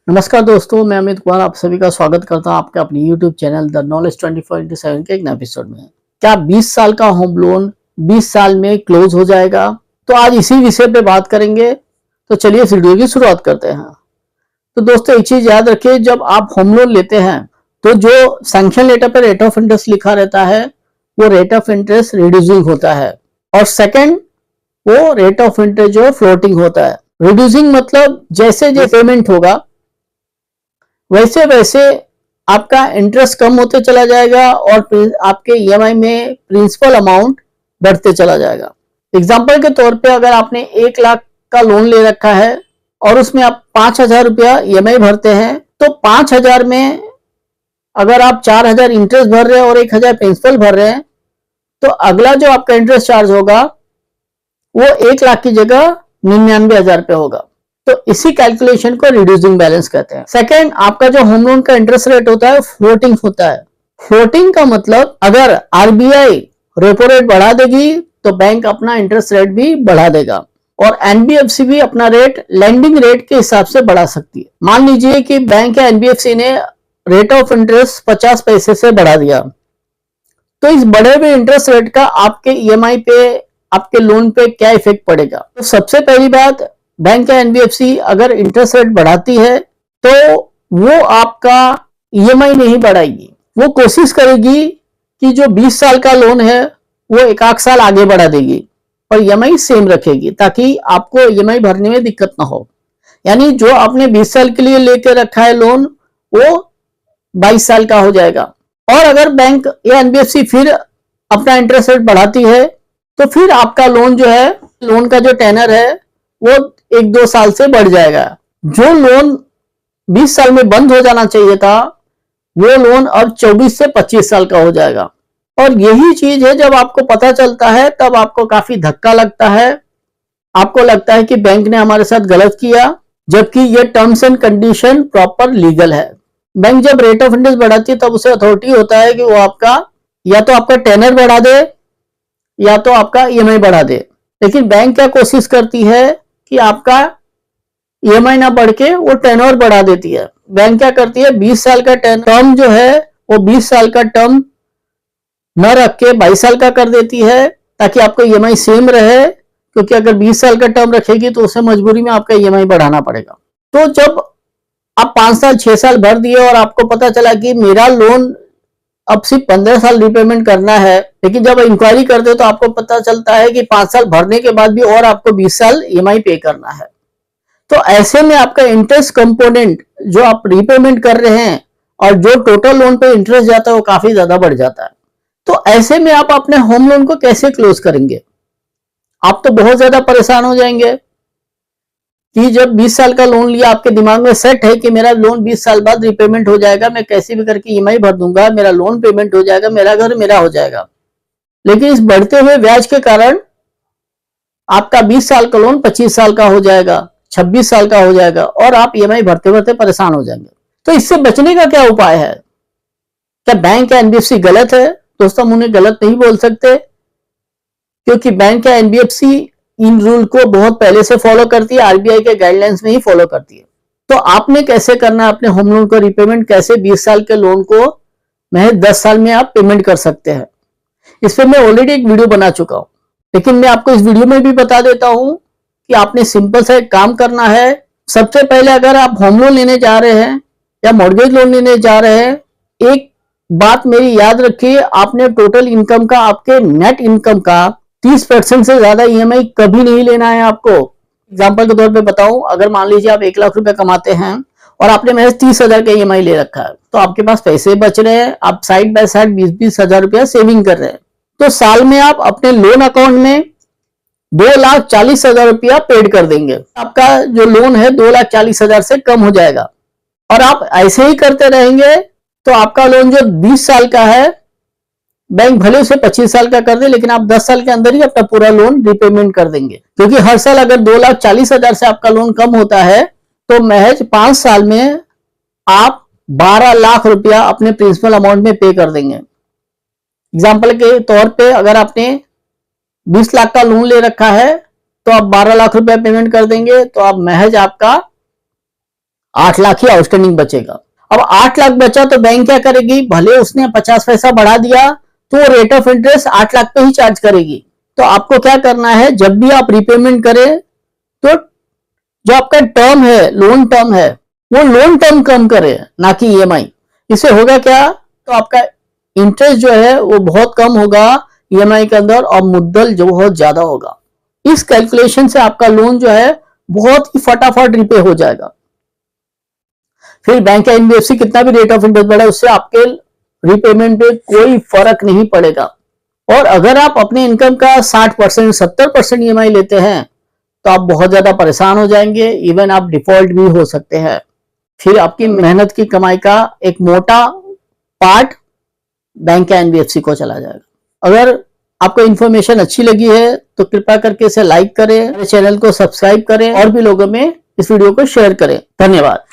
नमस्कार दोस्तों, मैं अमित कुमार आप सभी का स्वागत करता हूं आपके अपने YouTube चैनल द नॉलेज 24/7 के एक नए एपिसोड में। क्या 20 साल का होम लोन 20 साल में क्लोज हो जाएगा? तो आज इसी विषय पे बात करेंगे। तो चलिए इस वीडियो की शुरुआत करते हैं। तो दोस्तों एक चीज याद रखिए, जब आप होम लोन लेते हैं तो जो सैंक्शन लेटर पर रेट ऑफ इंटरेस्ट लिखा रहता है वो रेट ऑफ इंटरेस्ट रिड्यूसिंग होता है, और सेकेंड वो रेट ऑफ इंटरेस्ट जो फ्लोटिंग होता है। रिड्यूसिंग मतलब जैसे जैसे पेमेंट होगा वैसे वैसे आपका इंटरेस्ट कम होते चला जाएगा और आपके ईएमआई में प्रिंसिपल अमाउंट बढ़ते चला जाएगा। एग्जाम्पल के तौर पे अगर आपने 1 लाख का लोन ले रखा है और उसमें आप 5,000 रुपया ईएमआई भरते हैं, तो 5,000 में अगर आप 4,000 इंटरेस्ट भर रहे हैं और 1,000 प्रिंसिपल भर रहे हैं, तो अगला जो आपका इंटरेस्ट चार्ज होगा वो 1 लाख की जगह 99,000 रुपये होगा। तो इसी कैलकुलेशन को रिड्यूसिंग बैलेंस कहते हैं। सेकंड, आपका जो होम लोन का इंटरेस्ट रेट होता है फ्लोटिंग होता है। फ्लोटिंग का मतलब अगर आरबीआई रेपो रेट बढ़ा देगी तो बैंक अपना इंटरेस्ट रेट भी बढ़ा देगा, और एनबीएफसी भी अपना रेट लैंडिंग रेट के हिसाब से बढ़ा सकती है। मान लीजिए कि बैंक या एनबीएफसी ने रेट ऑफ इंटरेस्ट 50 पैसे से बढ़ा दिया, तो इस बढ़े हुए इंटरेस्ट रेट का आपके ईएमआई पे, आपके लोन पे क्या इफेक्ट पड़ेगा? तो सबसे पहली बात, बैंक या एनबीएफसी अगर इंटरेस्ट रेट बढ़ाती है तो वो आपका ईएमआई नहीं बढ़ाएगी, वो कोशिश करेगी कि जो 20 साल का लोन है वो 1 साल आगे बढ़ा देगी और ईएमआई सेम रखेगी, ताकि आपको ईएमआई भरने में दिक्कत ना हो। यानी जो आपने 20 साल के लिए लेकर रखा है लोन वो 22 साल का हो जाएगा। और अगर बैंक या एनबीएफसी फिर अपना इंटरेस्ट रेट बढ़ाती है तो फिर आपका लोन जो है, लोन का जो टेनर है वो 1-2 साल से बढ़ जाएगा। जो लोन 20 साल में बंद हो जाना चाहिए था वो लोन अब 24 से 25 साल का हो जाएगा। और यही चीज है, जब आपको पता चलता है तब आपको काफी धक्का लगता है। आपको लगता है कि बैंक ने हमारे साथ गलत किया, जबकि ये terms and condition proper legal है। बैंक जब रेट ऑफ इंटरेस्ट बढ़ाती है तब उसे अथॉरिटी होता है कि वो आपका या तो आपका टेनर बढ़ा दे या तो आपका ईएमआई बढ़ा दे। लेकिन बैंक क्या कोशिश करती है कि आपका ईएमआई ना बढ़ के वो टेन्योर बढ़ा देती है। बैंक क्या करती है, 20 साल का टर्म जो है वो 20 साल का टर्म न रख के 22 साल का कर देती है, ताकि आपका ईएमआई सेम रहे। क्योंकि अगर 20 साल का टर्म रखेगी तो उसे मजबूरी में आपका ईएमआई बढ़ाना पड़ेगा। तो जब आप 5 साल 6 साल भर दिए और आपको पता चला कि मेरा लोन अब सिर्फ 15 साल रिपेमेंट करना है, लेकिन जब इंक्वायरी करते तो आपको पता चलता है कि 5 साल भरने के बाद भी और आपको 20 साल ईएमआई पे करना है। तो ऐसे में आपका इंटरेस्ट कंपोनेंट जो आप रिपेमेंट कर रहे हैं और जो टोटल लोन पे इंटरेस्ट जाता है वो काफी ज्यादा बढ़ जाता है। तो ऐसे में आप अपने होम लोन को कैसे क्लोज करेंगे? आप तो बहुत ज्यादा परेशान हो जाएंगे कि जब 20 साल का लोन लिया, आपके दिमाग में सेट है कि मेरा लोन 20 साल बाद रिपेमेंट हो जाएगा, मैं कैसे भी करके ईएमआई भर दूंगा, मेरा लोन पेमेंट हो जाएगा, मेरा घर मेरा हो जाएगा। लेकिन इस बढ़ते हुए ब्याज के कारण आपका 20 साल का लोन 25 साल का हो जाएगा, 26 साल का हो जाएगा और आप ईएमआई भरते भरते परेशान हो जाएंगे। तो इससे बचने का क्या उपाय है? क्या बैंक या एनबीएफसी गलत है? दोस्तों, हम उन्हें गलत नहीं बोल सकते, क्योंकि बैंक या एनबीएफसी इन रूल को बहुत पहले से फॉलो करती है, आरबीआई के गाइडलाइंस में ही फॉलो करती है। तो आपने कैसे करना है अपने होम लोन को रिपेमेंट? कैसे 20 साल के लोन को महज 10 साल में आप पेमेंट कर सकते हैं, इस पर मैं ऑलरेडी एक वीडियो बना चुका हूं। लेकिन मैं आपको इस वीडियो में भी बता देता हूं कि आपने सिंपल सा एक काम करना है। सबसे पहले अगर आप होम लोन लेने जा रहे हैं या मॉर्गेज लोन लेने जा रहे हैं, एक बात मेरी याद रखिए, आपने टोटल इनकम का, आपके नेट इनकम का 30% से ज्यादा ईएमआई कभी नहीं लेना है आपको। एग्जाम्पल के तौर पे बताऊं, अगर मान लीजिए आप 1 लाख रुपए कमाते हैं और आपने महज 30,000 का ईएमआई ले रखा है, तो आपके पास पैसे बच रहे हैं, आप साइड बाय साइड 20-20 हजार रुपया सेविंग कर रहे हैं। तो साल में आप अपने लोन अकाउंट में 2,40,000 रुपया पेड कर देंगे। आपका जो लोन है 2,40,000 से कम हो जाएगा। और आप ऐसे ही करते रहेंगे तो आपका लोन जो 20 साल का है, बैंक भले उसे 25 साल का कर दे, लेकिन आप 10 साल के अंदर ही अपना पूरा लोन रिपेमेंट कर देंगे। क्योंकि हर साल अगर 2,40,000 से आपका लोन कम होता है तो महज 5 साल में आप 12 लाख रुपया अपने प्रिंसिपल अमाउंट में पे कर देंगे। एग्जाम्पल के तौर पे अगर आपने 20 लाख का लोन ले रखा है तो आप 12 लाख रुपया पेमेंट कर देंगे, तो आप महज आपका 8 लाख ही आउटस्टैंडिंग बचेगा। अब 8 लाख बचा तो बैंक क्या करेगी, भले उसने 50 पैसा बढ़ा दिया तो वो रेट ऑफ इंटरेस्ट 8 लाख पे ही चार्ज करेगी। तो आपको क्या करना है, जब भी आप रिपेमेंट करें तो जो आपका टर्म है, लोन टर्म है, वो लोन टर्म कम करे, ना कि ईएमआई। इससे होगा क्या, तो आपका इंटरेस्ट जो है वो बहुत कम होगा ईएमआई के अंदर और मुद्दल जो बहुत ज्यादा होगा। इस कैलकुलेशन से आपका लोन जो है बहुत ही फटाफट रिपे हो जाएगा। फिर बैंक या एनबीएफसी कितना भी रेट ऑफ इंटरेस्ट बढ़े उससे आपके रिपेमेंट पे कोई फर्क नहीं पड़ेगा। और अगर आप अपने इनकम का 60% 70% ईएमआई लेते हैं तो आप बहुत ज्यादा परेशान हो जाएंगे, इवन आप डिफॉल्ट भी हो सकते हैं। फिर आपकी मेहनत की कमाई का एक मोटा पार्ट बैंक या एनबीएफसी को चला जाएगा। अगर आपको इन्फॉर्मेशन अच्छी लगी है तो कृपया करके इसे लाइक करें, मेरे चैनल को सब्सक्राइब करें और भी लोगों में इस वीडियो को शेयर करें। धन्यवाद।